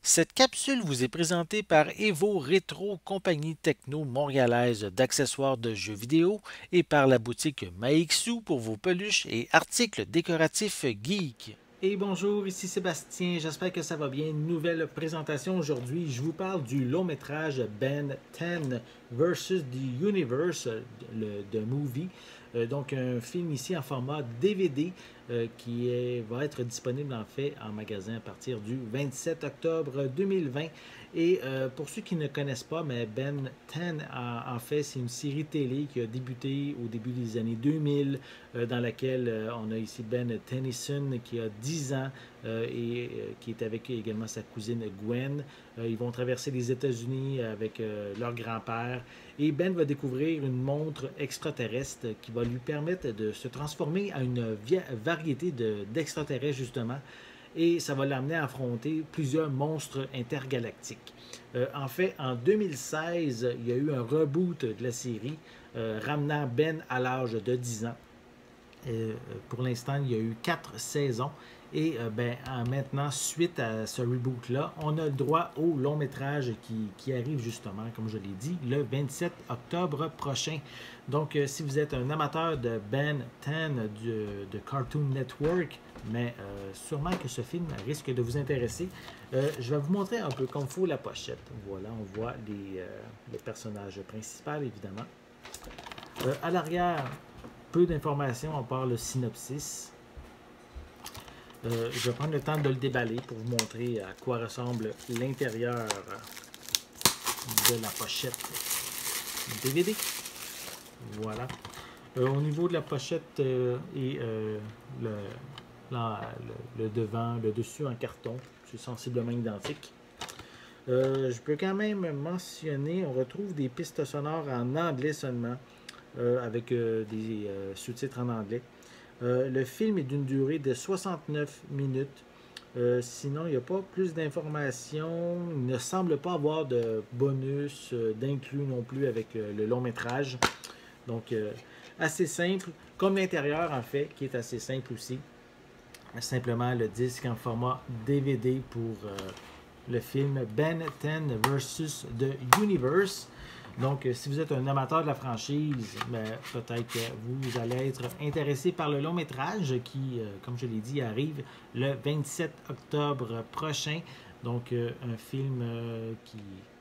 Cette capsule vous est présentée par Evo Rétro, compagnie techno montréalaise d'accessoires de jeux vidéo, et par la boutique Maixu pour vos peluches et articles décoratifs geek. Et bonjour, ici Sébastien, j'espère que ça va bien. Nouvelle présentation aujourd'hui, je vous parle du long métrage Ben 10 versus the Universe, The Movie. Donc un film ici en format DVD va être disponible en fait en magasin à partir du 27 octobre 2020. Et pour ceux qui ne connaissent pas, mais Ben 10, en fait, c'est une série télé qui a débuté au début des années 2000, dans laquelle on a ici Ben Tennyson qui a 10 ans et qui est avec également sa cousine Gwen. Ils vont traverser les États-Unis avec leur grand-père et Ben va découvrir une montre extraterrestre qui va lui permettre de se transformer à une variété d'extraterrestres justement, et ça va l'amener à affronter plusieurs monstres intergalactiques. En fait, en 2016, il y a eu un reboot de la série ramenant Ben à l'âge de 10 ans. Pour l'instant, il y a eu 4 saisons. Et maintenant, suite à ce reboot-là, on a le droit au long métrage qui arrive justement, comme je l'ai dit, le 27 octobre prochain. Donc, si vous êtes un amateur de Ben 10 de Cartoon Network, mais sûrement que ce film risque de vous intéresser, je vais vous montrer un peu comme il faut la pochette. Voilà, on voit le personnage principal, évidemment. À l'arrière, peu d'informations à part le synopsis. Je vais prendre le temps de le déballer pour vous montrer à quoi ressemble l'intérieur de la pochette DVD. Voilà. Au niveau de la pochette et le devant, le dessus en carton, c'est sensiblement identique. Je peux quand même mentionner, on retrouve des pistes sonores en anglais seulement, avec des sous-titres en anglais. Le film est d'une durée de 69 minutes. Sinon, il n'y a pas plus d'informations. Il ne semble pas avoir de bonus d'inclus non plus avec le long métrage. Donc, assez simple, comme l'intérieur en fait, qui est assez simple aussi. Simplement le disque en format DVD pour le film Ben 10 versus The Universe. Donc, si vous êtes un amateur de la franchise, peut-être que vous allez être intéressé par le long métrage qui, comme je l'ai dit, arrive le 27 octobre prochain. Donc, un film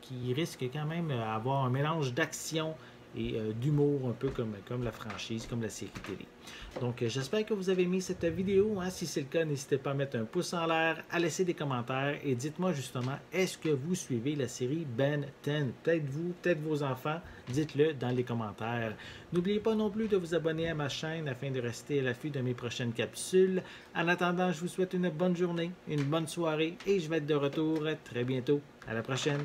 qui risque quand même d'avoir un mélange d'action et d'humour, un peu comme la franchise, comme la série télé. Donc, j'espère que vous avez aimé cette vidéo. Hein. Si c'est le cas, n'hésitez pas à mettre un pouce en l'air, à laisser des commentaires et dites-moi justement, est-ce que vous suivez la série Ben 10? Peut-être vous, peut-être vos enfants, dites-le dans les commentaires. N'oubliez pas non plus de vous abonner à ma chaîne afin de rester à l'affût de mes prochaines capsules. En attendant, je vous souhaite une bonne journée, une bonne soirée et je vais être de retour très bientôt. À la prochaine!